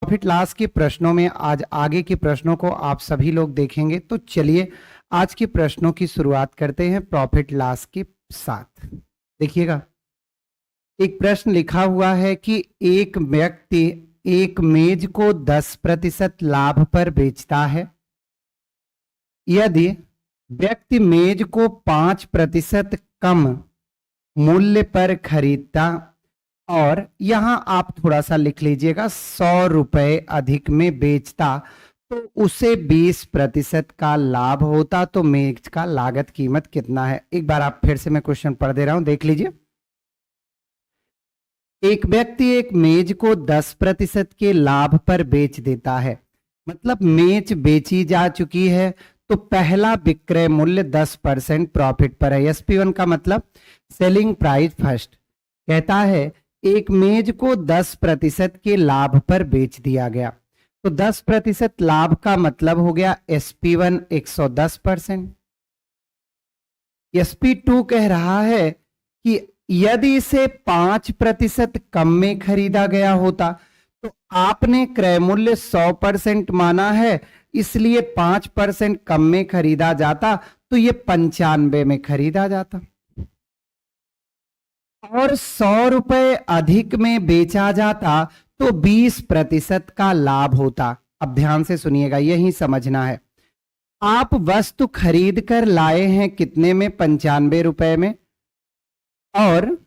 Profit loss के प्रश्नों में आज आगे के प्रश्नों को आप सभी लोग देखेंगे। तो चलिए आज के प्रश्नों की शुरुआत करते हैं प्रॉफिट लॉस के साथ। देखिएगा, एक प्रश्न लिखा हुआ है कि एक व्यक्ति एक मेज को 10% लाभ पर बेचता है। यदि व्यक्ति मेज को 5% कम मूल्य पर खरीदता और यहां आप थोड़ा सा लिख लीजिएगा 100 रुपए अधिक में बेचता तो उसे 20% का लाभ होता, तो मेज का लागत कीमत कितना है। एक बार आप फिर से मैं क्वेश्चन पढ़ दे रहा हूं, देख लीजिए। एक व्यक्ति एक मेज को 10% के लाभ पर बेच देता है, मतलब मेज बेची जा चुकी है, तो पहला विक्रय मूल्य 10% प्रॉफिट पर है। SP1 का मतलब सेलिंग प्राइस फर्स्ट। कहता है एक मेज को 10% के लाभ पर बेच दिया गया, तो 10% लाभ का मतलब हो गया SP1 110%। SP2 कह रहा है कि यदि इसे 5% कम में खरीदा गया होता, तो आपने क्रय मूल्य 100% माना है, इसलिए 5% कम में खरीदा जाता तो ये 95 में खरीदा जाता, और 100 रुपए अधिक में बेचा जाता तो 20% का लाभ होता। अब ध्यान से सुनिएगा, यही समझना है। आप वस्तु खरीद कर लाए हैं कितने में? 95 रुपए में, और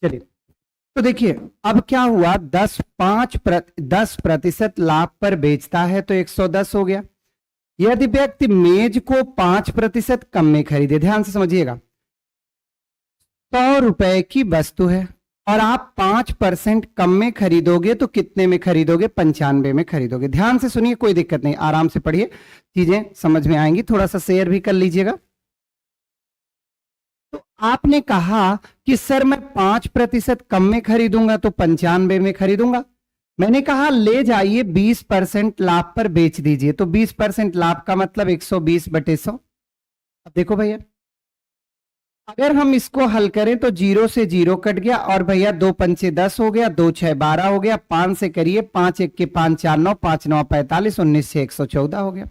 चलिए, तो देखिए अब क्या हुआ, 10% लाभ पर बेचता है तो 110 हो गया। यदि व्यक्ति मेज को 5% कम में खरीदे, ध्यान से समझिएगा, 100 रुपए की वस्तु है और आप 5% कम में खरीदोगे तो कितने में खरीदोगे? 95 में खरीदोगे। ध्यान से सुनिए, कोई दिक्कत नहीं, आराम से पढ़िए, चीजें समझ में आएंगी। थोड़ा सा शेयर भी कर लीजिएगा। तो आपने कहा कि सर मैं 5% कम में खरीदूंगा तो 95 में खरीदूंगा। मैंने कहा ले जाइए 20% लाभ पर बेच दीजिए, तो 20% लाभ का मतलब 120/100। अब देखो भैया, अगर हम इसको हल करें तो 0 से 0 कट गया, और भैया 2 पंचे 10 हो गया, 2 6 12 हो गया, 5 से करिए, 5 1 के 5 4 9, 5 9 45, 19 से 114 हो गया।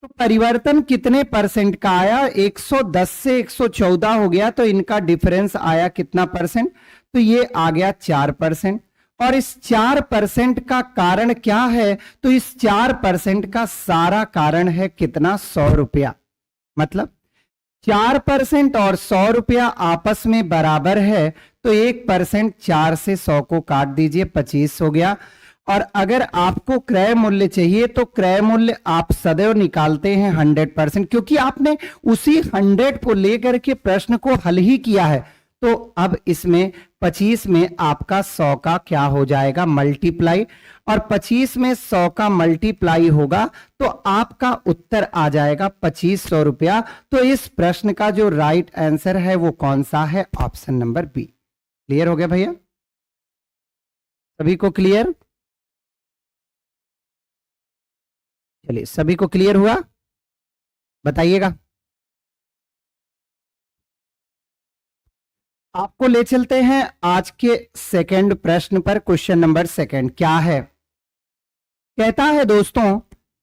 तो परिवर्तन कितने परसेंट का आया? 110 से 114 हो गया, तो इनका डिफरेंस आया कितना परसेंट? तो ये आ गया 4%। और इस 4% का कारण क्या है? तो इस 4% का सारा कारण है कितना? 100 रुपया। मतलब 4% और 100 रुपया आपस में बराबर है, तो 1% 4 से 100 को काट दीजिए, 25 हो गया। और अगर आपको क्रय मूल्य चाहिए तो क्रय मूल्य आप सदैव निकालते हैं 100%, क्योंकि आपने उसी 100 को लेकर के प्रश्न को हल ही किया है। तो अब इसमें 25 में आपका 100 का क्या हो जाएगा? मल्टीप्लाई, और 25 में 100 का मल्टीप्लाई होगा तो आपका उत्तर आ जाएगा 2500 रुपया। तो इस प्रश्न का जो राइट आंसर है वो कौन सा है? Option number B. क्लियर हो गया भैया? सभी को क्लियर? चलिए, सभी को क्लियर हुआ? बताइएगा। आपको ले चलते हैं आज के सेकंड प्रश्न पर। क्वेश्चन नंबर सेकंड क्या है? कहता है दोस्तों,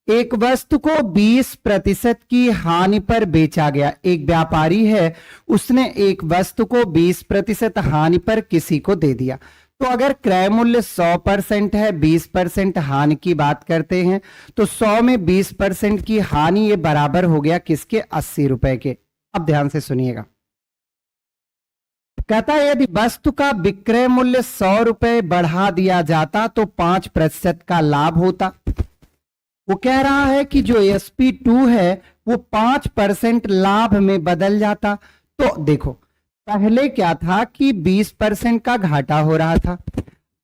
एक वस्तु को 20% की हानि पर बेचा गया। एक व्यापारी है, उसने एक वस्तु को 20% हानि पर किसी को दे दिया। तो अगर क्रय मूल्य 100% है, 20% हानि की बात करते हैं, तो 100 में 20% की हानि ये बराबर हो गया किसके? 80 रुपए के। अब ध्यान से सुनिएगा, कहता है यदि वस्तु का विक्रय मूल्य 100 रुपए बढ़ा दिया जाता तो 5% का लाभ होता। वो कह रहा है कि जो SP2 है वो 5% लाभ में बदल जाता। तो देखो, पहले क्या था कि 20% का घाटा हो रहा था।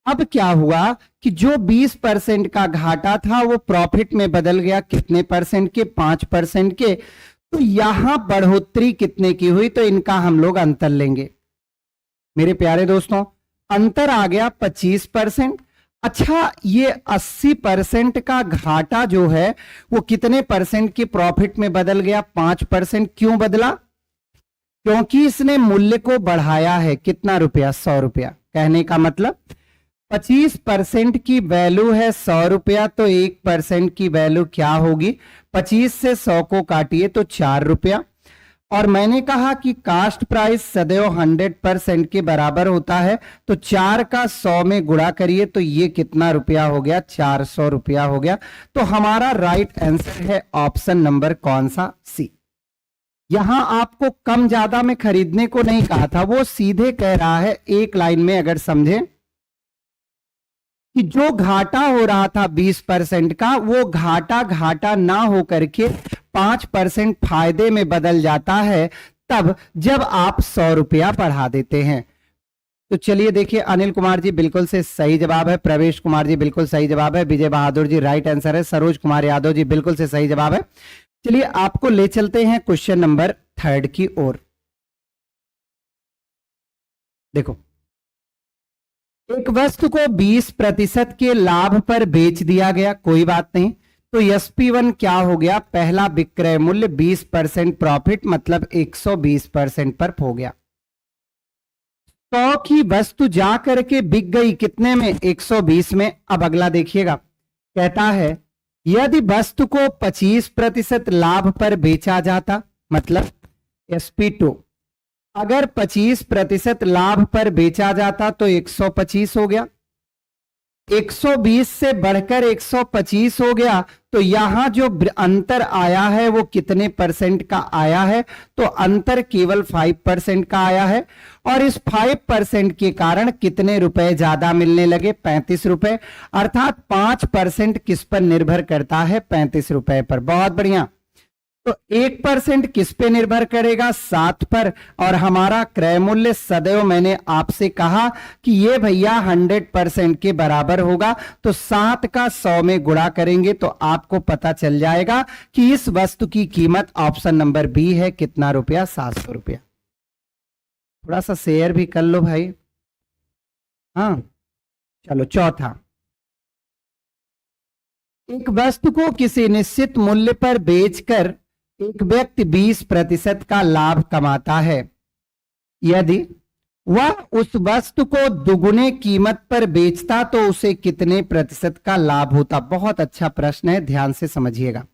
अब क्या हुआ कि जो 20% का घाटा था वो प्रॉफिट में बदल गया। कितने परसेंट के? 5% के। तो यहां बढ़ोतरी कितने की हुई? तो इनका हम लोग अंतर लेंगे मेरे प्यारे दोस्तों। अंतर आ गया 25%। अच्छा, ये 80% का घाटा जो है वो कितने परसेंट के प्रॉफिट में बदल गया? 5%। क्यों बदला? क्योंकि इसने मूल्य को बढ़ाया है। कितना रुपया? 100 रुपया। कहने का मतलब 25% की वैल्यू है 100 रुपया, तो 1% की वैल्यू क्या होगी? 25 से 100 को काटिए तो 4 रुपया। और मैंने कहा कि कास्ट प्राइस सदैव 100% के बराबर होता है, तो 4 का 100 में गुणा करिए तो ये कितना रुपया हो गया? 400 रुपया हो गया। तो हमारा राइट आंसर है ऑप्शन नंबर कौन सा? सी। यहां आपको कम ज्यादा में खरीदने को नहीं कहा था, वो सीधे कह रहा है एक लाइन में, अगर समझे, कि जो घाटा हो रहा था 20% का, वो घाटा ना हो करके 5% फायदे में बदल जाता है तब जब आप 100 रुपया बढ़ा देते हैं। तो चलिए देखिए, अनिल कुमार जी बिल्कुल से सही जवाब है, प्रवेश कुमार जी बिल्कुल सही जवाब है, विजय बहादुर जी राइट आंसर है, सरोज कुमार यादव जी बिल्कुल से सही जवाब है। चलिए आपको ले चलते हैं क्वेश्चन नंबर 3 की ओर। देखो, एक वस्तु को 20% के लाभ पर बेच दिया गया, कोई बात नहीं। तो SP1 क्या हो गया? पहला विक्रय मूल्य 20% प्रॉफिट, मतलब 120% पर हो गया। 100 की वस्तु जा करके बिक गई कितने में? 120 में। अब अगला देखिएगा, कहता है यदि वस्तु को 25% लाभ पर बेचा जाता, मतलब SP2 अगर 25% लाभ पर बेचा जाता तो 125 हो गया। 120 से बढ़कर 125 हो गया। तो यहां जो अंतर आया है वो कितने परसेंट का आया है? तो अंतर केवल 5% का आया है। और इस 5% के कारण कितने रुपए ज्यादा मिलने लगे? 35 रुपए। अर्थात 5% किस पर निर्भर करता है? 35 रुपए पर। बहुत बढ़िया। तो 1% किस पे निर्भर करेगा? 7 पर। और हमारा क्रय मूल्य सदैव मैंने आपसे कहा कि ये भैया 100% के बराबर होगा। तो 7 का 100 में गुणा करेंगे तो आपको पता चल जाएगा कि इस वस्तु की कीमत ऑप्शन नंबर बी है। कितना रुपया? 700 रुपया। थोड़ा सा शेयर भी कर लो भाई। हाँ चलो, चौथा, एक वस्तु को किसी निश्चित मूल्य पर बेचकर एक व्यक्ति 20% का लाभ कमाता है। यदि वह उस वस्तु को दुगुने कीमत पर बेचता तो उसे कितने प्रतिशत का लाभ होता? बहुत अच्छा प्रश्न है, ध्यान से समझिएगा।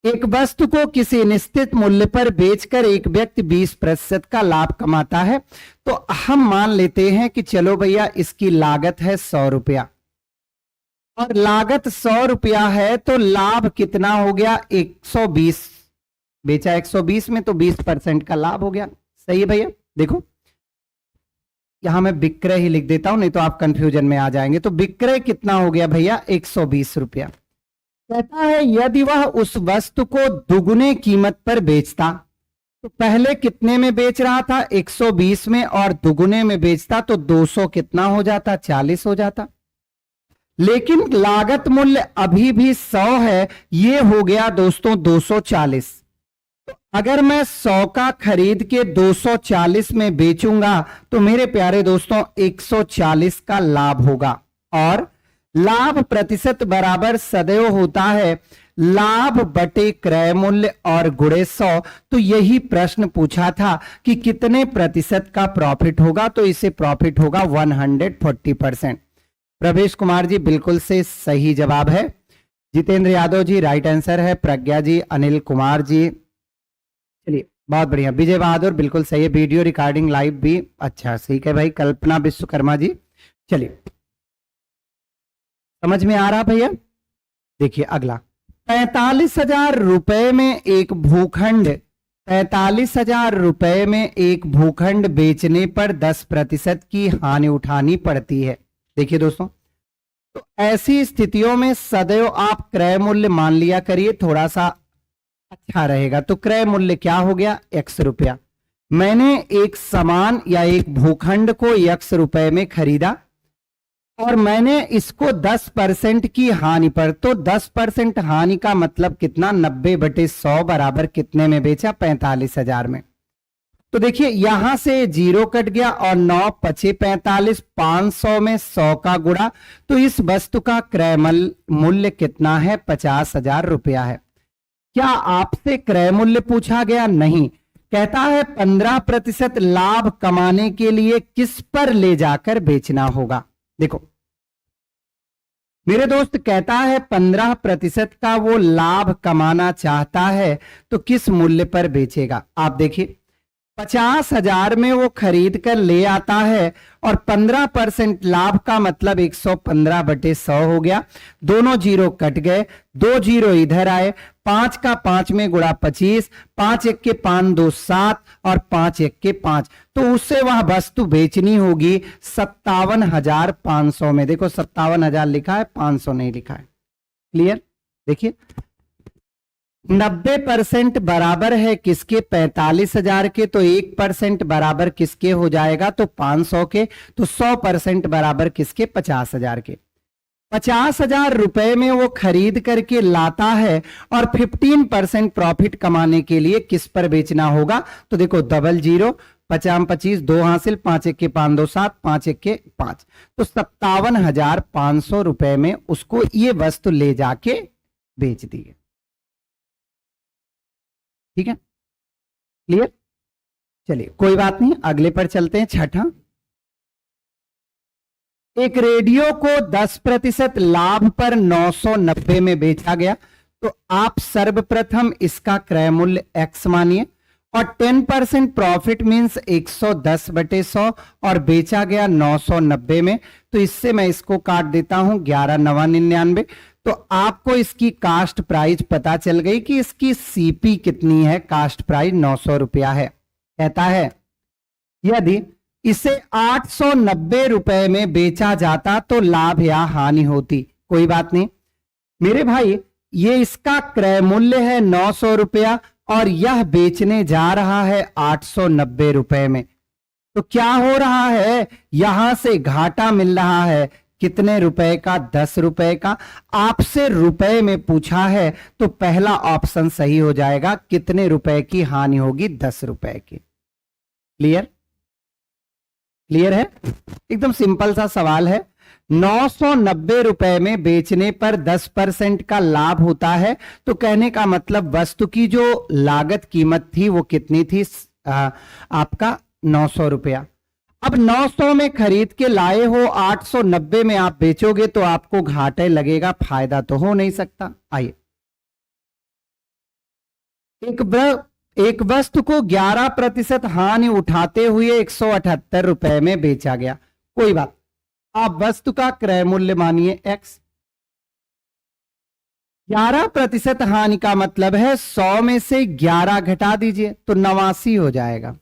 एक वस्तु को किसी निश्चित मूल्य पर बेचकर एक व्यक्ति 20% का लाभ कमाता है। तो हम मान लेते हैं कि चलो भैया इसकी लागत है 100 रुपया और लागत 100 रुपया है, तो लाभ कितना हो गया? 120। बेचा 120 में तो 20% का लाभ हो गया। सही है भैया। देखो यहां मैं विक्रय ही लिख देता हूं, नहीं तो आप कंफ्यूजन में आ जाएंगे। तो विक्रय कितना हो गया भैया? 120 रुपया। कहता है यदि वह उस वस्तु को दुगुने कीमत पर बेचता, तो पहले कितने में बेच रहा था? 120 में, और दुगुने में बेचता तो 200 कितना हो जाता? 40 हो जाता। लेकिन लागत मूल्य अभी भी 100 है, ये हो गया दोस्तों 240। तो अगर मैं 100 का खरीद के 240 में बेचूंगा तो मेरे प्यारे दोस्तों 140 का लाभ होगा। और लाभ प्रतिशत बराबर सदैव होता है लाभ बटे क्रय मूल्य और गुणे 100। तो यही प्रश्न पूछा था कि कितने प्रतिशत का प्रॉफिट होगा, तो इसे प्रॉफिट होगा 140%। प्रवेश कुमार जी बिल्कुल से सही जवाब है। जितेंद्र यादव जी राइट आंसर है, प्रज्ञा जी, अनिल कुमार जी, चलिए बहुत बढ़िया, विजय बहादुर बिल्कुल सही है, वीडियो रिकॉर्डिंग लाइव भी अच्छा, ठीक है भाई, कल्पना विश्वकर्मा जी, चलिए समझ में आ रहा भैया। देखिए अगला, 45,000 रुपए में एक भूखंड, 45,000 रुपए में एक भूखंड बेचने पर 10% की हानि उठानी पड़ती है। देखिए दोस्तों, तो ऐसी स्थितियों में सदैव आप क्रय मूल्य मान लिया करिए, थोड़ा सा अच्छा रहेगा। तो क्रय मूल्य क्या हो गया, x रुपया। मैंने एक सामान या एक भूखंड को x रुपए में खरीदा और मैंने इसको 10% की हानि पर, तो 10% हानि का मतलब कितना, 90/100 बराबर कितने में बेचा, 45,000 में। तो देखिए यहां से 0 कट गया और 9 पचे 45, 500 में 100 का गुणा, तो इस वस्तु का क्रय मूल्य कितना है, 50,000 रुपया है। क्या आपसे क्रय मूल्य पूछा गया, नहीं, कहता है 15% लाभ कमाने के लिए किस पर ले जाकर बेचना होगा। देखो मेरे दोस्त, कहता है 15% का वो लाभ कमाना चाहता है, तो किस मूल्य पर बेचेगा। आप देखिए 50,000 में वो खरीद कर ले आता है और 15% लाभ का मतलब 115/100 हो गया, दोनों जीरो कट गए, 2 जीरो इधर आए, 5 का 5 में गुणा 25, 5 1 के 5 2 7 और 5 1 के 5, तो उससे वह वस्तु बेचनी होगी 57,500 में। देखो 57,000 लिखा है, 500 नहीं लिखा है, क्लियर। देखिए 90% बराबर है किसके, 45,000 के, तो 1% बराबर किसके हो जाएगा, तो 500 के, तो 100% बराबर किसके, 50,000 के। 50,000 रुपए में वो खरीद करके लाता है और 15% प्रॉफिट कमाने के लिए किस पर बेचना होगा, तो देखो डबल जीरो, 50 25 2 हासिल, 5 1 के 5 2 7, 5 1 के 5, तो 57,500 रुपए में उसको ये वस्तु ले जाके बेच दी है। ठीक है, क्लियर। चलिए कोई बात नहीं, अगले पर चलते हैं। छठा, एक रेडियो को 10% लाभ पर 990 में बेचा गया, तो आप सर्वप्रथम इसका क्रय मूल्य x मानिए और 10% प्रॉफिट मींस 110/100 और बेचा गया 990 में, तो इससे मैं इसको काट देता हूं 11 9 99, तो आपको इसकी कास्ट प्राइस पता चल गई कि इसकी सीपी कितनी है, कास्ट प्राइस 900 रुपया है। कहता है यदि इसे 890 रुपए में बेचा जाता तो लाभ या हानि होती। कोई बात नहीं मेरे भाई, ये इसका क्रय मूल्य है 900 रुपया और यह बेचने जा रहा है 890 रुपए में, तो क्या हो रहा है, यहां से घाटा मिल रहा है कितने रुपए का, 10 रुपए का। आपसे रुपए में पूछा है तो पहला ऑप्शन सही हो जाएगा, कितने रुपए की हानि होगी, 10 रुपए की। क्लियर, क्लियर है, एकदम सिंपल सा सवाल है। 990 रुपए में बेचने पर 10% का लाभ होता है, तो कहने का मतलब वस्तु की जो लागत कीमत थी वो कितनी थी, आपका 900 रुपया। अब 900 में खरीद के लाए हो, 890 में आप बेचोगे तो आपको घाटे लगेगा, फायदा तो हो नहीं सकता। आइए, एक वस्तु को 11% हानि उठाते हुए 178 रुपए में बेचा गया। कोई बात, आप वस्तु का क्रय मूल्य मानिए x। 11% हानि का मतलब है 100 में से 11 घटा दीजिए तो 89 हो जाएगा,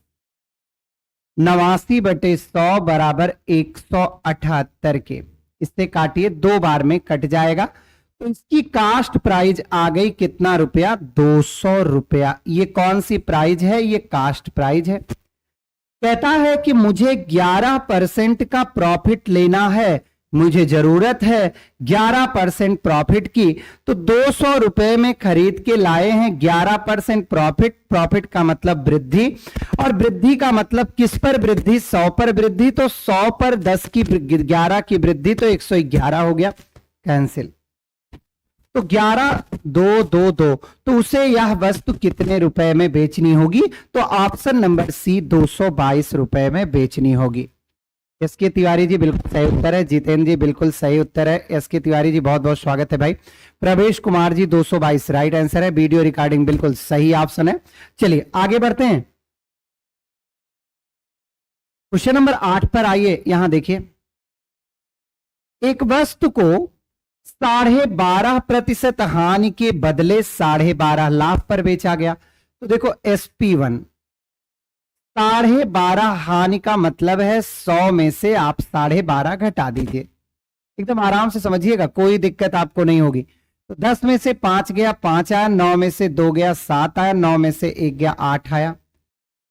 89/100 बराबर 178 के, इससे काटिए 2 बार में कट जाएगा, तो इसकी कास्ट प्राइस आ गई कितना रुपया, 200 रुपया। ये कौन सी प्राइस है, ये कास्ट प्राइस है। कहता है कि मुझे 11% का प्रॉफिट लेना है, मुझे जरूरत है 11% प्रॉफिट की, तो 200 रुपए में खरीद के लाए हैं, 11% प्रॉफिट, प्रॉफिट का मतलब वृद्धि, और वृद्धि का मतलब किस पर वृद्धि, 100 पर वृद्धि, तो 100 पर 10 की 11 की वृद्धि, तो 111 हो गया, कैंसिल। तो 11 2 2 2, तो उसे यह वस्तु कितने रुपए में बेचनी होगी, तो ऑप्शन नंबर सी 222 रुपए में बेचनी होगी। एस के तिवारी जी बिल्कुल सही उत्तर है। जितेंद्र जी बिल्कुल सही उत्तर है। एस के तिवारी जी बहुत बहुत स्वागत है भाई। प्रवेश कुमार जी 222 राइट आंसर है। वीडियो रिकॉर्डिंग बिल्कुल सही ऑप्शन है। चलिए आगे बढ़ते हैं। क्वेश्चन नंबर 8 पर आइए। यहां देखिए, एक वस्तु को 12.5% हानि के बदले 12.5 लाभ पर बेचा गया। तो देखो SP1 12.5 हानि का मतलब है 100 में से आप 12.5 घटा दीजिए। एकदम आराम से समझिएगा, कोई दिक्कत आपको नहीं होगी। तो 10 में से 5 गया 5 आया, 9 में से 2 गया 7 आया, 9 में से 1 गया 8 आया।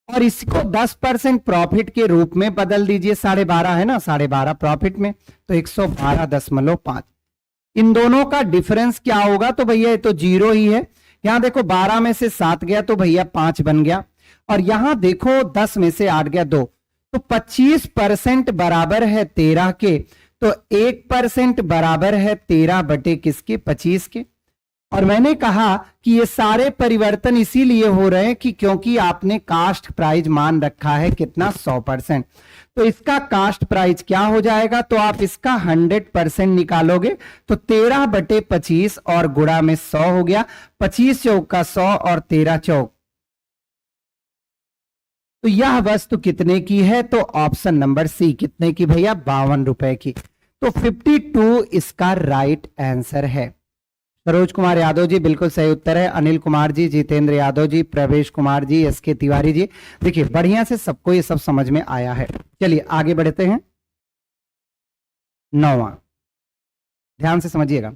और इसको 10% प्रॉफिट के रूप में बदल दीजिए। 12.5 है ना, 12.5 प्रॉफिट में, तो 112.5। इन दोनों का डिफरेंस क्या होगा? तो भैया ये तो 0 ही है। यहां देखो 12 में से 7 गया तो भैया 5 बन गया, और यहां देखो 10 में से 8 गया 2, तो 25% बराबर है 13 के। तो 1% बराबर है 13 बटे किसके? 25 के। और मैंने कहा कि ये सारे परिवर्तन इसीलिए हो रहे हैं कि क्योंकि आपने कास्ट प्राइस मान रखा है कितना? 100%। तो इसका कास्ट प्राइस क्या हो जाएगा? तो आप इसका 100% निकालोगे तो 13 बटे 25 और गुणा में 100 हो गया। 25 चौक का 100 और 13 चौक, तो यह वस्तु कितने की है? तो ऑप्शन नंबर सी कितने की भैया? 52 रुपए की। तो 52 इसका राइट आंसर है। सरोज कुमार यादव जी बिल्कुल सही उत्तर है। अनिल कुमार जी, जितेंद्र यादव जी, प्रवेश कुमार जी, एस के तिवारी जी, देखिए बढ़िया से सबको ये सब समझ में आया है। चलिए आगे बढ़ते हैं। 9वां, ध्यान से समझिएगा।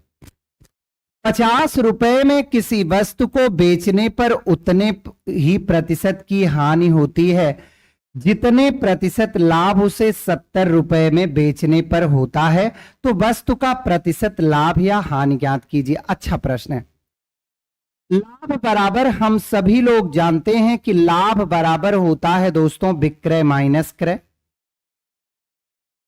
50 रुपए में किसी वस्तु को बेचने पर उतने ही प्रतिशत की हानि होती है जितने प्रतिशत लाभ उसे 70 रुपए में बेचने पर होता है। तो वस्तु का प्रतिशत लाभ या हानि ज्ञात कीजिए। अच्छा प्रश्न है। लाभ बराबर हम सभी लोग जानते हैं कि लाभ बराबर होता है दोस्तों विक्रय माइनस क्रय,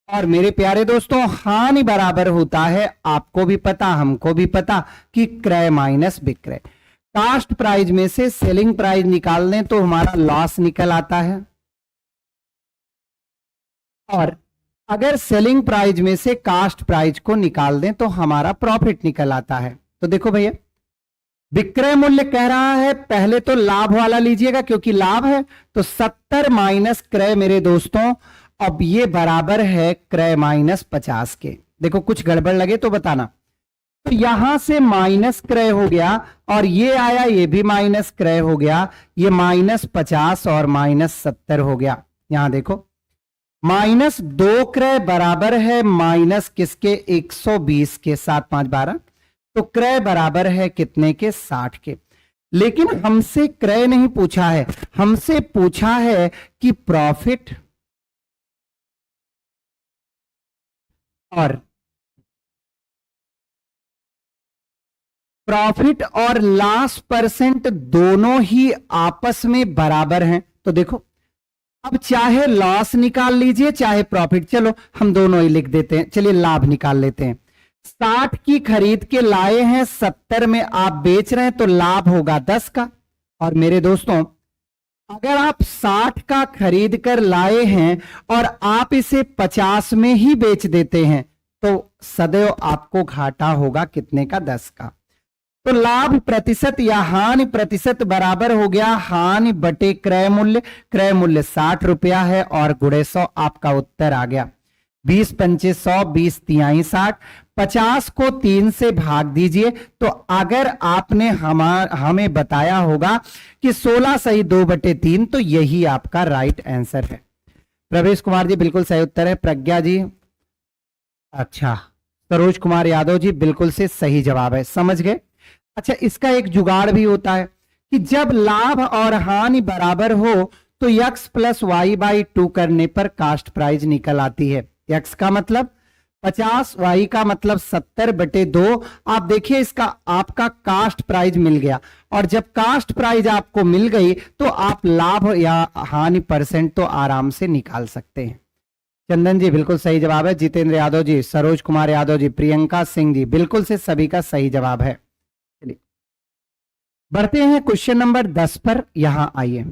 और मेरे प्यारे दोस्तों हानि बराबर होता है, आपको भी पता हमको भी पता, कि क्रय माइनस विक्रय। कास्ट प्राइस में से सेलिंग प्राइस निकाल दें तो हमारा लॉस निकल आता है, और अगर सेलिंग प्राइस में से कास्ट प्राइस को निकाल दें तो हमारा प्रॉफिट निकल आता है। तो देखो भैया, विक्रय मूल्य कह रहा है, पहले तो लाभ वाला लीजिएगा क्योंकि लाभ है, तो 70 माइनस क्रय मेरे दोस्तों, अब ये बराबर है क्रय माइनस 50 के। देखो कुछ गड़बड़ लगे तो बताना। तो यहां से माइनस क्रय हो गया, और ये आया ये भी माइनस क्रय हो गया, ये माइनस 50 और माइनस 70 हो गया। यहां देखो माइनस 2 क्रय बराबर है माइनस किसके? 120 के। 7 5 12, तो क्रय बराबर है कितने के? 60 के। लेकिन हमसे क्रय नहीं पूछा है, हमसे पूछा है कि प्रॉफिट और लॉस परसेंट दोनों ही आपस में बराबर हैं। तो देखो अब चाहे लॉस निकाल लीजिए चाहे प्रॉफिट, चलो हम दोनों ही लिख देते हैं। चलिए लाभ निकाल लेते हैं। 60 की खरीद के लाए हैं, 70 में आप बेच रहे हैं, तो लाभ होगा 10 का। और मेरे दोस्तों अगर आप 60 का खरीद कर लाए हैं और आप इसे 50 में ही बेच देते हैं तो सदैव आपको घाटा होगा कितने का? 10 का। तो लाभ प्रतिशत या हानि प्रतिशत बराबर हो गया हानि बटे क्रय मूल्य। क्रय मूल्य 60 रुपया है और गुणे 100, आपका उत्तर आ गया। 20 पंचे 100, 20 तिहाई 60, 50 को 3 से भाग दीजिए। तो अगर आपने हमें बताया होगा कि 16 सही 2/3, तो यही आपका राइट आंसर है। प्रवेश कुमार जी बिल्कुल सही उत्तर है। प्रज्ञा जी, अच्छा, सरोज कुमार यादव जी बिल्कुल से सही जवाब है, समझ गए। अच्छा, इसका एक जुगाड़ भी होता है कि जब लाभ और हानि बराबर हो तो x प्लस वाई बाई 2 करने पर कास्ट प्राइस निकल आती है। x का मतलब 50, y का मतलब 70/2। आप देखिए इसका आपका कास्ट प्राइस मिल गया, और जब कास्ट प्राइस आपको मिल गई तो आप लाभ या हानि परसेंट तो आराम से निकाल सकते हैं। चंदन जी बिल्कुल सही जवाब है। जितेंद्र यादव जी, सरोज कुमार यादव जी, प्रियंका सिंह जी, बिल्कुल से सभी का सही जवाब है। चलिए बढ़ते हैं क्वेश्चन नंबर 10 पर। यहां आइए,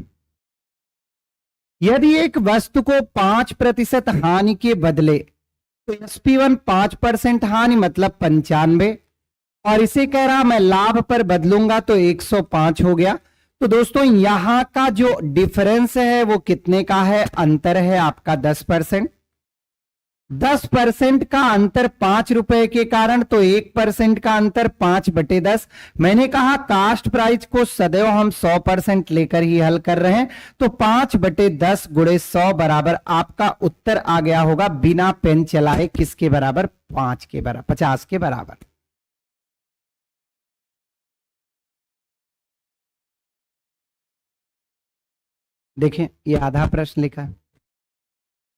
यदि एक वस्तु को 5% हानि के बदले, तो SP1 5% हानि मतलब 95, और इसे कह रहा मैं लाभ पर बदलूंगा तो 105 हो गया। तो दोस्तों यहां का जो डिफरेंस है वो कितने का है, अंतर है आपका 10%। 10% का अंतर 5 रुपए के कारण, तो 1% का अंतर 5/10। मैंने कहा कास्ट प्राइस को सदैव हम 100% लेकर ही हल कर रहे हैं, तो 5/10 गुणे 100 बराबर आपका उत्तर आ गया होगा बिना पेन चलाए किसके बराबर, 5 के बराबर, 50 के बराबर। देखें ये आधा प्रश्न लिखा है।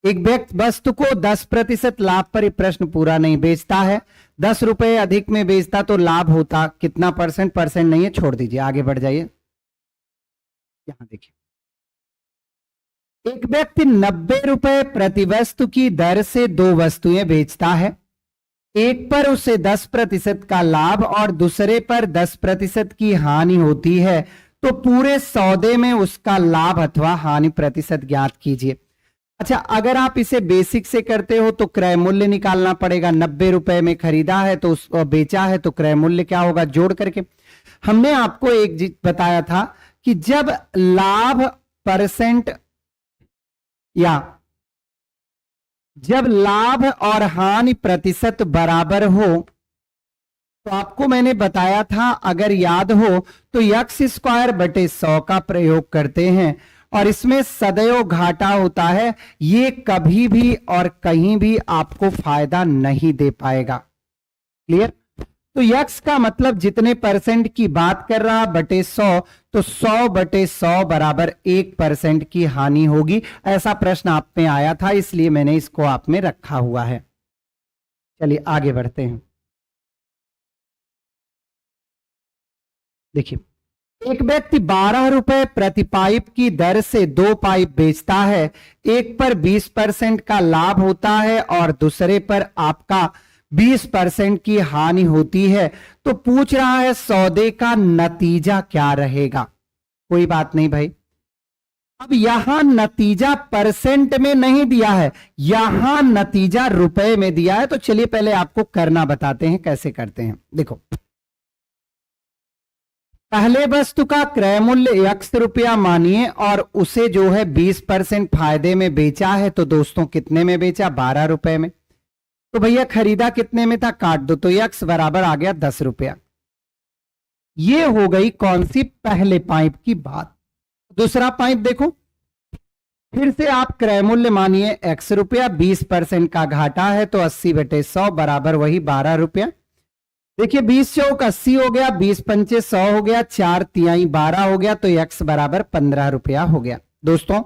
एक व्यक्ति वस्तु को 10% लाभ पर ये प्रश्न पूरा नहीं बेचता है, 10 रुपए अधिक में बेचता तो लाभ होता कितना परसेंट, परसेंट नहीं है, छोड़ दीजिए, आगे बढ़ जाइए। यहां देखिए, एक व्यक्ति 90 रुपए प्रति वस्तु की दर से 2 वस्तुएं बेचता है। एक पर उसे 10% का लाभ और दूसरे पर 10% की हानि होती है, तो पूरे सौदे में उसका लाभ अथवा हानि प्रतिशत ज्ञात कीजिए। अच्छा, अगर आप इसे बेसिक से करते हो तो क्रय मूल्य निकालना पड़ेगा। 90 रुपए में खरीदा है तो बेचा है, तो क्रय मूल्य क्या होगा, जोड़ करके। हमने आपको एक चीज बताया था कि जब लाभ परसेंट या जब लाभ और हानि प्रतिशत बराबर हो, तो आपको मैंने बताया था, अगर याद हो तो x²/100 का प्रयोग करते हैं, और इसमें सदैव घाटा होता है। ये कभी भी और कहीं भी आपको फायदा नहीं दे पाएगा। क्लियर? तो x का मतलब जितने परसेंट की बात कर रहा बटे 100, तो 100/100 बराबर 1% की हानि होगी। ऐसा प्रश्न आप में आया था, इसलिए मैंने इसको आप में रखा हुआ है। चलिए आगे बढ़ते हैं। देखिए, एक व्यक्ति 12 रुपए प्रति पाइप की दर से 2 पाइप बेचता है। एक पर 20% का लाभ होता है और दूसरे पर आपका 20% की हानि होती है, तो पूछ रहा है सौदे का नतीजा क्या रहेगा। कोई बात नहीं भाई, अब यहां नतीजा परसेंट में नहीं दिया है, यहां नतीजा रुपए में दिया है। तो चलिए पहले आपको करना बताते हैं, कैसे करते हैं। देखो, पहले वस्तु का क्रय मूल्य x रुपया मानिए और उसे जो है 20% फायदे में बेचा है, तो दोस्तों कितने में बेचा, 12 रुपए में। तो भैया खरीदा कितने में था, काट दो, तो x बराबर आ गया 10 रुपया। ये हो गई कौन सी, पहले पाइप की बात। दूसरा पाइप देखो, फिर से आप क्रय मूल्य मानिए x रुपया, 20% का घाटा है, तो 80/100 बराबर वही 12 रुपया। देखिए 20 चौक 80 हो गया, 20 पंचे 100 हो गया, 4 तिहाई 12 हो गया, तो x बराबर 15 रुपया हो गया। दोस्तों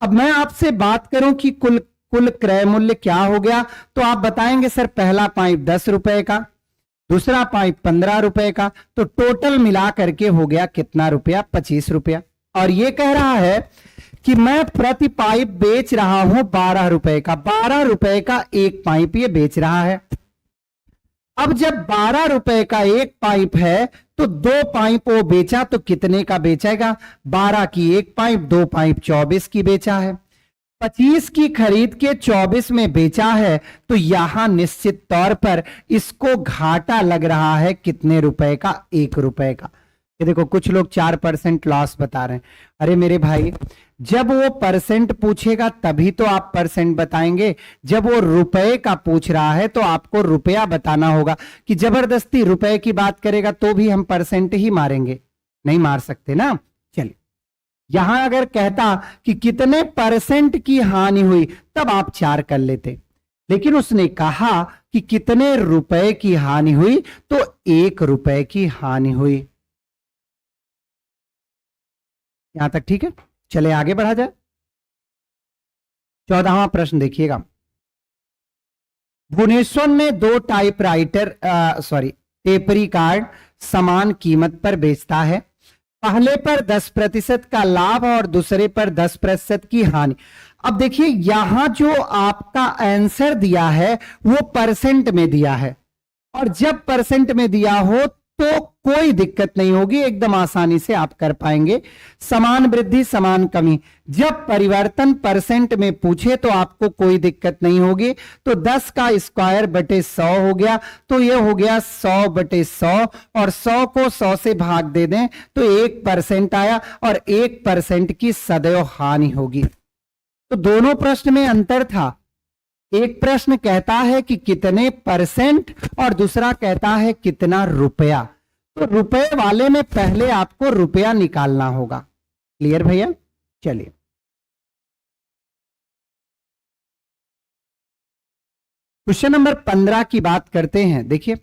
अब मैं आपसे बात करूं कि कुल क्रय मूल्य क्या हो गया, तो आप बताएंगे सर पहला पाइप 10 रुपए का, दूसरा पाइप 15 रुपए का, तो टोटल मिला करके हो गया कितना रुपया, 25 रुपया। और ये कह रहा है कि मैं प्रति पाइप बेच रहा हूं 12 रुपए का, 12 रुपए का एक पाइप ये बेच रहा है। अब जब 12 रुपए का एक पाइप है, तो 2 पाइप वो बेचा, तो कितने का बेचेगा, 12 की एक पाइप, 2 पाइप 24 की बेचा है। 25 की खरीद के 24 में बेचा है, तो यहां निश्चित तौर पर इसको घाटा लग रहा है कितने रुपए का, 1 रुपए का। ये देखो कुछ लोग 4% लॉस बता रहे हैं। अरे मेरे भाई, जब वो परसेंट पूछेगा तभी तो आप परसेंट बताएंगे, जब वो रुपए का पूछ रहा है तो आपको रुपया बताना होगा। कि जबरदस्ती रुपए की बात करेगा तो भी हम परसेंट ही मारेंगे, नहीं मार सकते ना। चलिए, यहां अगर कहता कि कितने परसेंट की हानि हुई, तब आप 4 कर लेते, लेकिन उसने कहा कि कितने रुपए की हानि हुई, तो 1 रुपए की हानि हुई। यहां तक ठीक है। चले आगे बढ़ा जाए। 14वां प्रश्न देखिएगा। भुवनेश्वर ने 2 टाइपराइटर टेप रिकॉर्ड समान कीमत पर बेचता है। पहले पर 10% का लाभ और दूसरे पर 10% की हानि। अब देखिए यहां जो आपका आंसर दिया है वो परसेंट में दिया है, और जब परसेंट में दिया हो तो कोई दिक्कत नहीं होगी, एकदम आसानी से आप कर पाएंगे। समान वृद्धि समान कमी, जब परिवर्तन परसेंट में पूछे तो आपको कोई दिक्कत नहीं होगी। तो 10 का स्क्वायर बटे 100 हो गया, तो ये हो गया 100 बटे 100, और 100 को 100 से भाग दे दें तो 1% आया, और 1% की सदैव हानि होगी। तो दोनों प्रश्न में अंतर था, एक प्रश्न कहता है कि कितने परसेंट और दूसरा कहता है कितना रुपया। तो रुपए वाले में पहले आपको रुपया निकालना होगा। क्लियर भैया? चलिए क्वेश्चन नंबर 15 की बात करते हैं। देखिए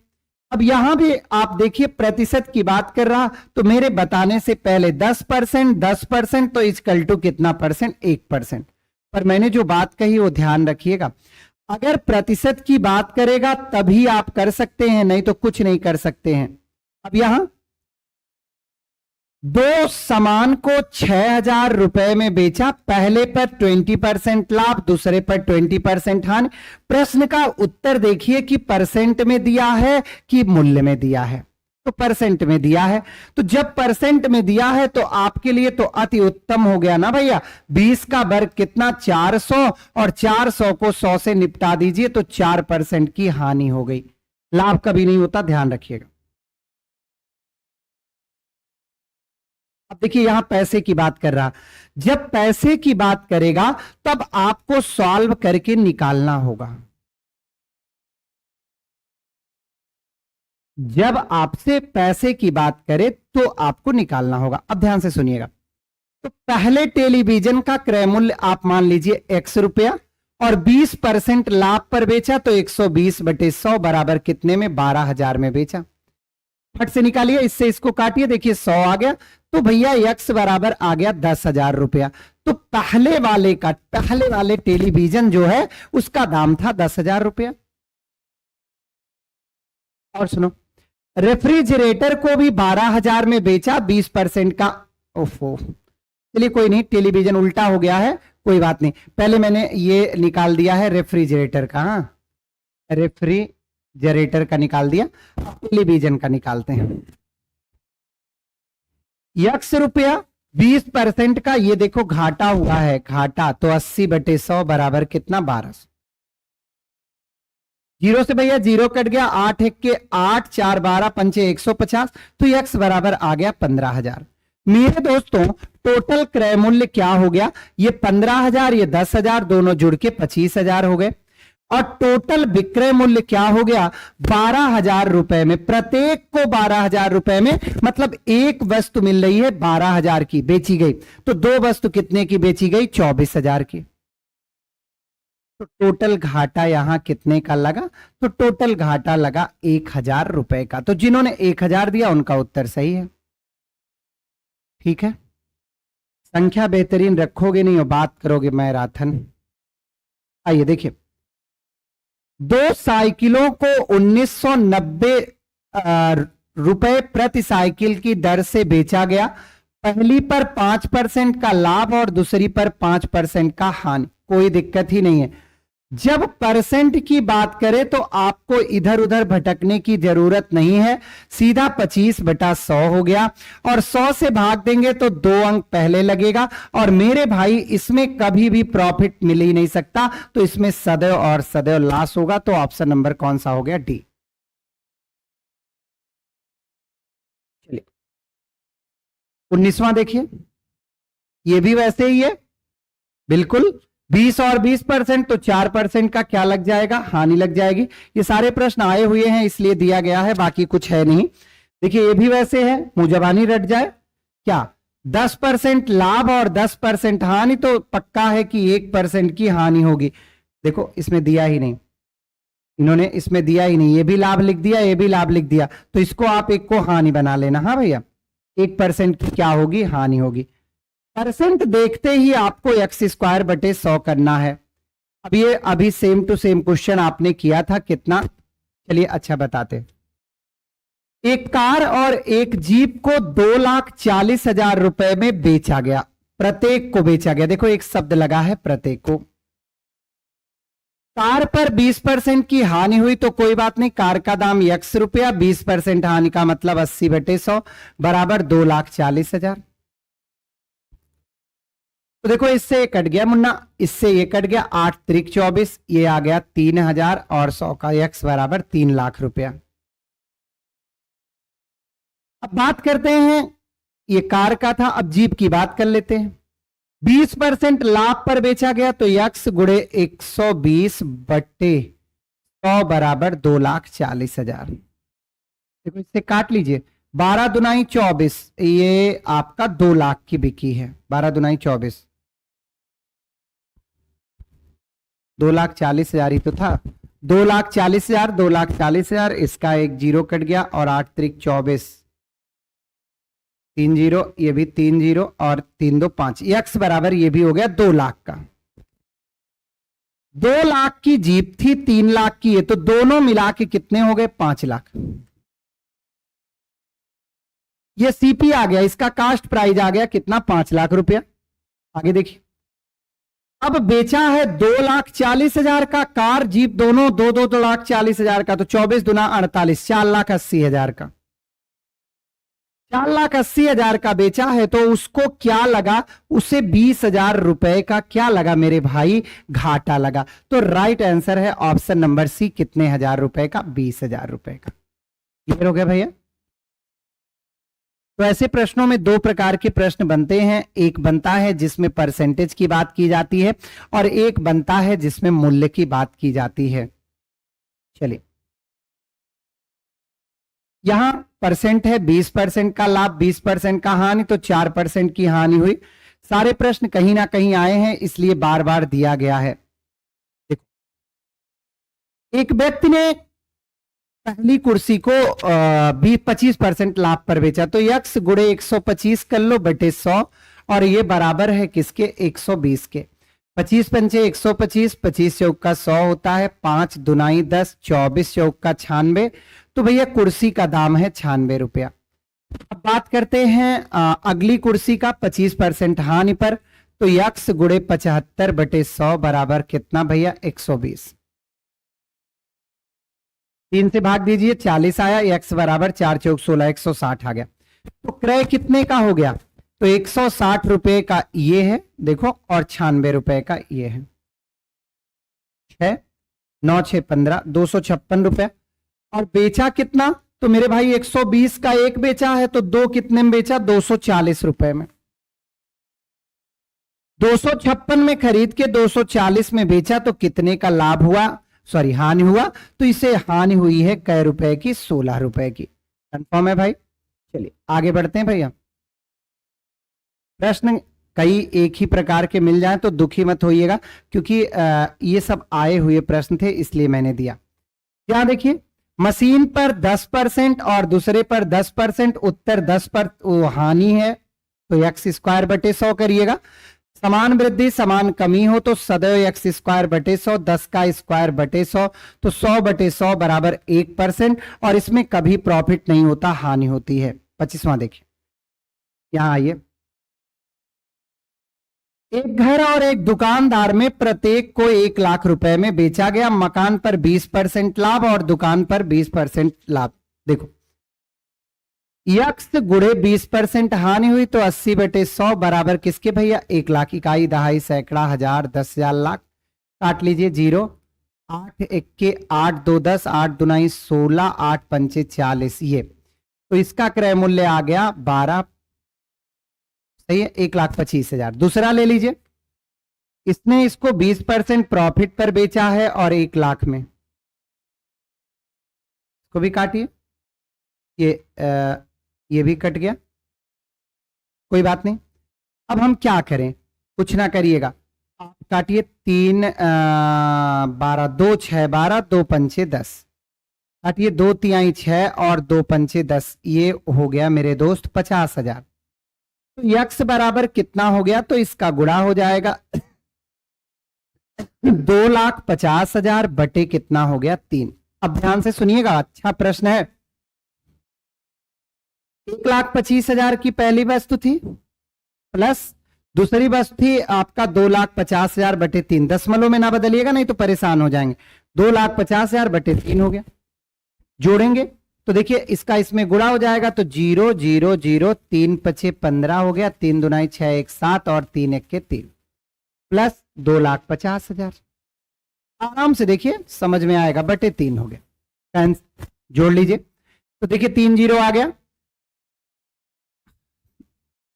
अब यहां भी आप देखिए प्रतिशत की बात कर रहा, तो मेरे बताने से पहले 10%, 10% तो इक्वल टू कितना परसेंट? 1%। पर मैंने जो बात कही वो ध्यान रखिएगा, अगर प्रतिशत की बात करेगा तभी आप कर सकते हैं, नहीं तो कुछ नहीं कर सकते हैं। अब यहां दो सामान को 6,000 रुपए में बेचा, पहले पर 20% लाभ, दूसरे पर 20% हानि। प्रश्न का उत्तर देखिए कि परसेंट में दिया है कि मूल्य में दिया है, तो परसेंट में दिया है। तो जब परसेंट में दिया है तो आपके लिए तो अति उत्तम हो गया ना भैया। 20 का वर्ग कितना? 400, और 400 को 100 से निपटा दीजिए तो 4% की हानि हो गई। लाभ कभी नहीं होता, ध्यान रखिएगा। अब देखिए यहां पैसे की बात कर रहा, जब पैसे की बात करेगा तब आपको सॉल्व करके निकालना होगा। जब आपसे पैसे की बात करे तो आपको निकालना होगा। अब ध्यान से सुनिएगा, तो पहले टेलीविजन का क्रय मूल्य आप मान लीजिए x रुपया, और 20% लाभ पर बेचा, तो 120 बटे 100 बराबर कितने में? 12,000 में बेचा। फट से निकालिए, इससे इसको काटिए, देखिए 100 आ गया, तो भैया x बराबर आ गया 10,000 रुपया। तो पहले वाले टेलीविजन जो है उसका दाम था 10,000 रुपया। और सुनो, रेफ्रिजरेटर को भी 12,000 में बेचा, 20% का। ओफो, चलिए कोई नहीं, टेलीविजन उल्टा हो गया है, कोई बात नहीं। पहले मैंने ये निकाल दिया है रेफ्रिजरेटर का, हाँ रेफ्रिजरेटर का निकाल दिया, टेलीविजन का निकालते हैं। x रुपया, 20% का, ये देखो घाटा हुआ है, घाटा, तो 80 बटे 100 बराबर कितना? 1200। जीरो से भैया जीरो कट गया, 8 एक के 8, 4 12 पंचे 150, तो x बराबर आ गया 15,000। मेरे दोस्तों टोटल क्रय मूल्य क्या हो गया? ये 15,000, ये 10,000, दोनों जुड़ के 25,000 हो गए, और टोटल विक्रय मूल्य क्या हो गया? 12,000 रुपए में। प्रत्येक को 12,000 रुपए में, मतलब एक वस्तु मिल रही है 12,000 की, बेची गई, तो दो वस्तु कितने की बेची गई? 24,000 की। तो टोटल घाटा यहां कितने का लगा? तो टोटल घाटा लगा 1,000 रुपए का। तो जिन्होंने 1,000 दिया उनका उत्तर सही है। ठीक है, संख्या बेहतरीन रखोगे नहीं और बात करोगे मैराथन। आइए देखिए, दो साइकिलों को 1990 रुपए प्रति साइकिल की दर से बेचा गया। पहली पर 5% का लाभ और दूसरी पर 5% का हानि, कोई दिक्कत ही नहीं है। जब परसेंट की बात करें तो आपको इधर उधर भटकने की जरूरत नहीं है, सीधा 25 बटा 100 हो गया, और 100 से भाग देंगे तो 2 अंक पहले लगेगा। और मेरे भाई इसमें कभी भी प्रॉफिट मिल ही नहीं सकता, तो इसमें सदैव और सदैव लॉस होगा। तो ऑप्शन नंबर कौन सा हो गया? डी। चलिए 19वां देखिए, ये भी वैसे ही है बिल्कुल। 20 और 20% तो 4% का क्या लग जाएगा? हानि लग जाएगी। ये सारे प्रश्न आए हुए हैं इसलिए दिया गया है, बाकी कुछ है नहीं। देखिए ये भी वैसे है, मुंह जबानी रट जाए क्या? 10% लाभ और 10% हानि, तो पक्का है कि 1% की हानि होगी। देखो इसमें दिया ही नहीं, इन्होंने इसमें दिया ही नहीं, ये भी लाभ लिख दिया, ये भी लाभ लिख दिया, तो इसको आप एक को हानि बना लेना। हाँ भैया, 1% की क्या होगी? हानि होगी। परसेंट देखते ही आपको x स्क्वायर बटे 100 करना है। अब ये अभी सेम टू सेम क्वेश्चन आपने किया था, कितना? चलिए अच्छा बताते। एक कार और एक जीप को 2,40,000 रुपए में बेचा गया, प्रत्येक को बेचा गया। देखो एक शब्द लगा है प्रत्येक को, कार पर 20% की हानि हुई तो कोई बात नहीं, कार का दाम x रुपया, 20% हानि का मतलब 80/100 बराबर 2,40,000। तो देखो इससे ये कट गया मुन्ना, इससे ये कट गया, 8 त्रिक 24, ये आ गया 3,000 और 100 का x बराबर 3,00,000 रुपया। अब बात करते हैं, ये कार का था, अब जीप की बात कर लेते हैं। 20% लाभ पर बेचा गया तो x गुणे 120/100 बराबर 2,40,000। देखो इससे काट लीजिए, 12 दुनाई 24, ये आपका 2,00,000 की बिकी है। 12 दुनाई 24, 2,40,000 ही तो था। 2,40,000, 2,40,000, इसका एक जीरो कट गया और 8 त्रिक 24, 3 जीरो, ये भी 3 जीरो और 3 2 5, एक्स बराबर ये भी हो गया 2,00,000 का। 2,00,000 की जीप थी, 3,00,000 की है, तो दोनों मिला के कितने हो गए? 5,00,000। ये सीपी आ गया, इसका कास्ट प्राइस आ गया कितना? 5,00,000 रुपया। आगे देखिए, अब बेचा है 2,40,000 का, कार जीप दोनों 2,40,000 का, तो 24 दुना 48, 4,80,000 का। 4,80,000 का बेचा है तो उसको क्या लगा? उसे 20,000 रुपए का क्या लगा मेरे भाई? घाटा लगा। तो राइट आंसर है ऑप्शन नंबर सी, कितने हजार रुपए का? 20,000 रुपए का। क्लियर हो गया भैया? तो ऐसे प्रश्नों में दो प्रकार के प्रश्न बनते हैं, एक बनता है जिसमें परसेंटेज की बात की जाती है और एक बनता है जिसमें मूल्य की बात की जाती है। चलिए, यहां परसेंट है, 20% का लाभ, 20% का हानि, तो 4% की हानि हुई। सारे प्रश्न कहीं ना कहीं आए हैं, इसलिए बार बार दिया गया है। देखो, एक व्यक्ति ने पहली कुर्सी को 25% लाभ पर बेचा, तो यक्स गुणे 125 कर लो बटे 100, और ये बराबर है किसके? 120 के। 25 पंचे 125, 25 चौक का 100 होता है, 5 दुनाई 10, 24 चौक का 96, तो भैया कुर्सी का दाम है 96 रुपया। अब बात करते हैं अगली कुर्सी का 25% हानि पर, तो यक्स गुणे 75/100 बराबर कितना भैया? 120। 3 से भाग दीजिए, 40 आया, एक्स बराबर 4 चौक 16, 160 आ गया। तो क्रय कितने का हो गया? तो 160 रुपए का ये है, देखो, और 96 रुपए का ये है। 6 9 6 15, 256 रुपए। और बेचा कितना? तो मेरे भाई 120 का एक बेचा है, तो दो कितने में बेचा? 240 रुपए में। 256 में खरीद के 240 में बेचा, तो कितने का लाभ हुआ? सॉरी, हानि हुआ। तो इसे हानि हुई है कै रुपए की? 16 रुपए की। कंफर्म है भाई? चलिए आगे बढ़ते हैं भैया। प्रश्न कई एक ही प्रकार के मिल जाएं तो दुखी मत होइएगा, क्योंकि ये सब आए हुए प्रश्न थे, इसलिए मैंने दिया। क्या देखिए, मशीन पर 10% और दूसरे पर 10%, उत्तर 10 पर हानि है, तो एक्स स्क्वायर बटे 100 करिएगा। समान वृद्धि समान कमी हो तो सदैव एक्स स्क्वायर बटे 100, 10 का स्क्वायर बटे 100, तो 100/100 बराबर 1%, और इसमें कभी प्रॉफिट नहीं होता, हानि होती है। 25वां देखिए, यहां आइए। एक घर और एक दुकानदार में प्रत्येक को 1,00,000 रुपए में बेचा गया। मकान पर 20% लाभ और दुकान पर 20% लाभ। देखो, यक्स गुणे 20% हानि हुई, तो 80/100 बराबर किसके भैया? 1,00,000। इकाई, दहाई, सैकड़ा, हजार, 10,000, लाख। काट लीजिए, जीरो। 8 1 के 8 2 10, 8 दुनाई 16, 8 पंचे 40, ये तो इसका क्रय मूल्य आ गया 12। सही है, 1,25,000। दूसरा ले लीजिए, इसने इसको 20% प्रॉफिट पर बेचा है और 1,00,000 में। इसको भी काटिए, ये भी कट गया, कोई बात नहीं। अब हम क्या करें? कुछ ना करिएगा, आप काटिए। 3 12, 2 6 12, 2 पंचे 10, काटिए। 2 तिहाई 6 और 2 पंचे 10, ये हो गया मेरे दोस्त 50,000। तो यक्स बराबर कितना हो गया? तो इसका गुणा हो जाएगा 2,50,000 बटे कितना हो गया? 3। अब ध्यान से सुनिएगा, अच्छा प्रश्न है। 1,25,000 की पहली वस्तु थी, प्लस दूसरी वस्तु थी आपका 2,50,000 बटे 3, दशमलव में ना बदलिएगा नहीं तो परेशान हो जाएंगे। 2,50,000 बटे 3 हो गया। जोड़ेंगे तो देखिए इसका इसमें गुणा हो जाएगा तो 0 0 0, 3 पचे 15 हो गया, 3 दुनाई 6 1 7 और 3 1 के 3 प्लस 2,50,000। आराम से देखिए समझ में आएगा, बटे 3 हो गया। जोड़ लीजिए तो देखिए 3 जीरो आ गया,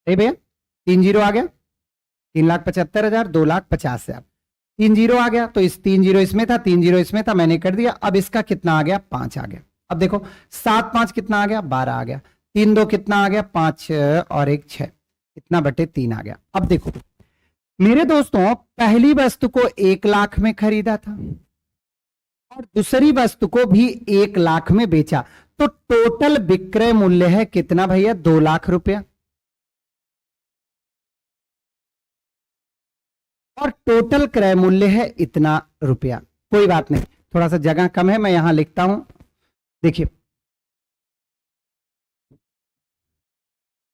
भैया 3 जीरो आ गया, 3,75,000, 2,50,000, 3 जीरो आ गया तो इस 3 जीरो इसमें था, 3 जीरो इसमें था, मैंने कर दिया। अब इसका कितना आ गया, 5 आ गया। अब देखो 7 5 कितना आ गया, 12 आ गया, 3 2 कितना आ गया, 5 और 1 6, इतना बटे 3 आ गया। अब देखो मेरे दोस्तों, पहली वस्तु को 1 लाख में खरीदा था और दूसरी वस्तु को भी 1 लाख में बेचा, तो टोटल विक्रय मूल्य है कितना भैया, 2 लाख रुपया। और टोटल क्रय मूल्य है इतना रुपया। कोई बात नहीं, थोड़ा सा जगह कम है, मैं यहां लिखता हूं। देखिए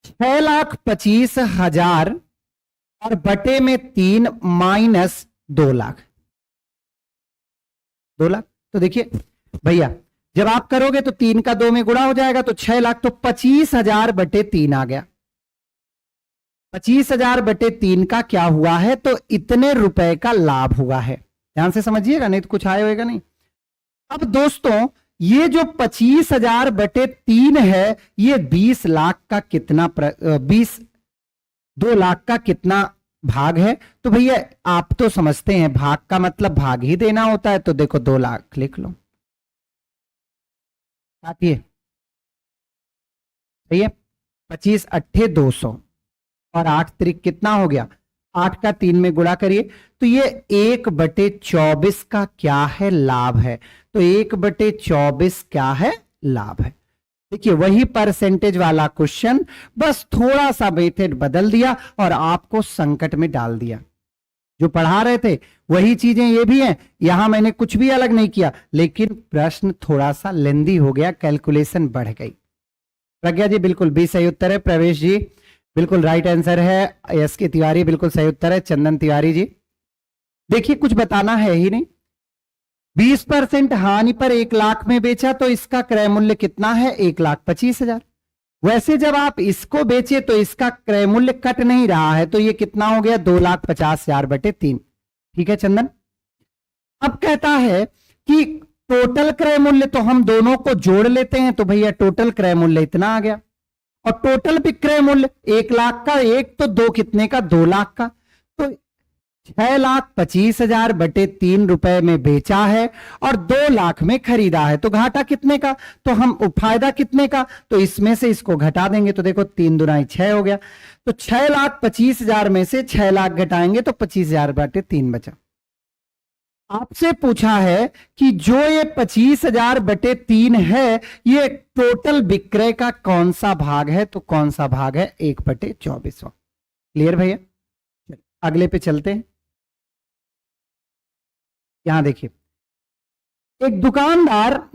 6,25,000 और बटे में 3 माइनस 2 लाख, 2 लाख। तो देखिए भैया जब आप करोगे तो 3 का 2 में गुणा हो जाएगा तो 6 लाख, तो 25,000 बटे 3 आ गया। 25,000 बटे 3 का क्या हुआ है, तो इतने रुपए का लाभ हुआ है। ध्यान से समझिएगा नहीं तो कुछ आए होगा नहीं। अब दोस्तों ये जो 25,000 बटे 3 है, ये 20 लाख का कितना 2 लाख का कितना भाग है। तो भैया आप तो समझते हैं भाग का मतलब भाग ही देना होता है, तो देखो 2 लाख लिख लो, काटिए, सही है। 25 अट्ठे 200 और 8 त्रिक कितना हो गया, 8 का 3 में गुणा करिए तो ये 1/24 का क्या है, लाभ है। तो 1/24 क्या है, लाभ है। देखिए वही परसेंटेज वाला क्वेश्चन, बस थोड़ा सा मेथड बदल दिया और आपको संकट में डाल दिया। जो पढ़ा रहे थे वही चीजें ये भी हैं, यहां मैंने कुछ भी अलग नहीं किया, लेकिन प्रश्न थोड़ा सा लेंदी हो गया, कैलकुलेशन बढ़ गई। प्रज्ञा जी बिल्कुल बी सही उत्तर है, प्रवेश जी बिल्कुल राइट आंसर है, एस के तिवारी बिल्कुल सही उत्तर है, चंदन तिवारी जी। देखिए कुछ बताना है ही नहीं, 20% हानि पर 1 लाख में बेचा तो इसका क्रय मूल्य कितना है, 1,25,000। वैसे जब आप इसको बेचे तो इसका क्रय मूल्य कट नहीं रहा है, तो ये कितना हो गया, 2,50,000 बटे 3। ठीक है चंदन। अब कहता है कि टोटल क्रय मूल्य, तो हम दोनों को जोड़ लेते हैं, तो भैया टोटल क्रय मूल्य इतना आ गया। और टोटल विक्रय मूल्य 1 लाख का, एक तो 2 कितने का, 2 लाख का, तो 6,25,000 बटे 3 रुपए में बेचा है और 2 लाख में खरीदा है, तो घाटा कितने का, तो हम फायदा कितने का, तो इसमें से इसको घटा देंगे तो देखो 3 दुनाई 6 हो गया। तो 6,25,000 में से 6 लाख घटाएंगे तो 25,000 बटे 3 बचा। आपसे पूछा है कि जो ये 25,000 बटे 3 है, ये टोटल विक्रय का कौन सा भाग है, तो कौन सा भाग है, 1/24। क्लियर भैया, अगले पे चलते हैं। यहां देखिए एक दुकानदार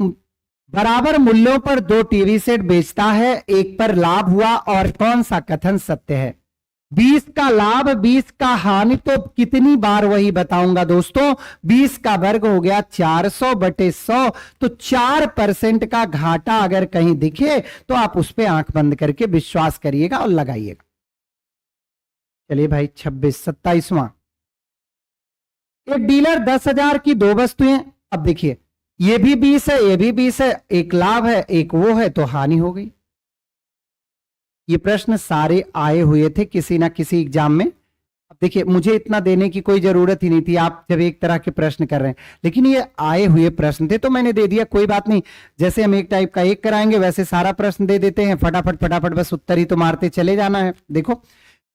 बराबर मूल्यों पर 2 टीवी सेट बेचता है, एक पर लाभ हुआ और कौन सा कथन सत्य है। 20 का लाभ 20 का हानि, तो कितनी बार वही बताऊंगा दोस्तों, 20 का वर्ग हो गया 400 बटे 100, तो 4% का घाटा अगर कहीं दिखे तो आप उस पर आंख बंद करके विश्वास करिएगा और लगाइएगा। चलिए भाई 26 27वां, एक डीलर 10,000 की 2 वस्तुएं, अब देखिए ये भी 20 है, ये भी 20 है, एक लाभ है एक वो है, तो हानि हो गई। ये प्रश्न सारे आए हुए थे किसी ना किसी एग्जाम में। अब देखिए मुझे इतना देने की कोई जरूरत ही नहीं थी, आप जब एक तरह के प्रश्न कर रहे हैं, लेकिन ये आए हुए प्रश्न थे तो मैंने दे दिया, कोई बात नहीं। जैसे हम एक टाइप का एक कराएंगे वैसे सारा प्रश्न दे देते हैं, फटाफट फटाफट बस उत्तर ही तो मारते चले जाना है। देखो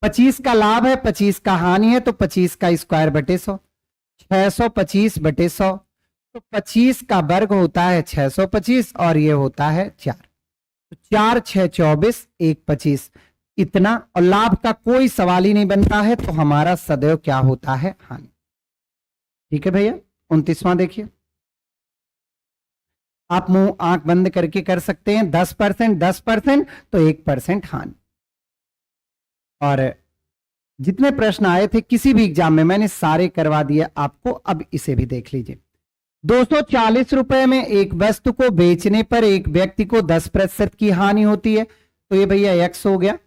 25 का लाभ है 25 का हानि है, तो 25 का स्क्वायर बटे 100, 625 बटे 100, तो 25 का वर्ग होता है 625 और ये होता है 4, तो 4 6 24 1 25, इतना। और लाभ का कोई सवाल ही नहीं बनता है, तो हमारा सदैव क्या होता है, हानि। ठीक है भैया 29वां देखिए, आप मुंह आंख बंद करके कर सकते हैं, 10% 10% तो 1% हानि। और जितने प्रश्न आए थे किसी भी एग्जाम में मैंने सारे करवा दिए आपको। अब इसे भी देख लीजिए। 240 रुपए में एक वस्तु को बेचने पर एक व्यक्ति को 10% की हानि होती है, तो ये भैया x हो गया।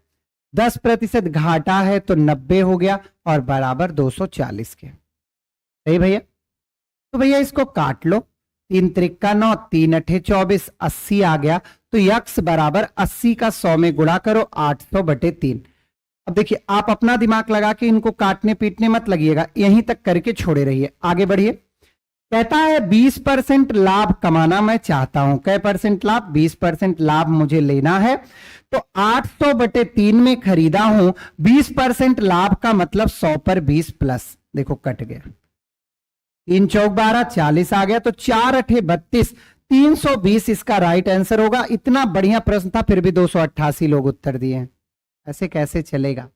10% घाटा है तो 90 हो गया और बराबर 240 के। सही भैया? तो भैया इसको काट लो। 3 त्रिका 9, 3 अठे 24, 80 आ गया। तो यक्स बराबर 80 का 100 में गुणा करो 800/3। अब देखिए आप अपना दिमाग लगा के इनको काटने पीटने मत लगिएगा, यहीं तक करके छोड़े रहिए। आगे बढ़िए। कहता है 20% लाभ कमाना मैं चाहता हूं। कै परसेंट लाभ? 20% लाभ मुझे लेना है। तो 800/3 में खरीदा हूं। 20% लाभ का मतलब 100 पर 20 प्लस, देखो कट गया। 3 चौक 12, 40 आ गया। तो 4 अठे 32, 320 इसका राइट आंसर होगा। इतना बढ़िया प्रश्न था फिर भी 288 लोग उत्तर दिए हैं, ऐसे कैसे चलेगा?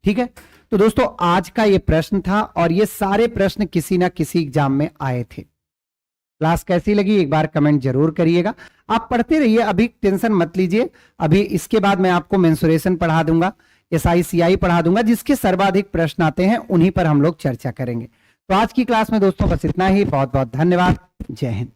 ठीक है, तो दोस्तों आज का ये प्रश्न था और ये सारे प्रश्न किसी ना किसी एग्जाम में आए थे। क्लास कैसी लगी एक बार कमेंट जरूर करिएगा। आप पढ़ते रहिए, अभी टेंशन मत लीजिए। अभी इसके बाद मैं आपको मेंसुरेशन पढ़ा दूंगा, SI CI पढ़ा दूंगा, जिसके सर्वाधिक प्रश्न आते हैं उन्हीं पर हम लोग चर्चा करेंगे। तो आज की क्लास में दोस्तों बस इतना ही। बहुत बहुत धन्यवाद। जय हिंद।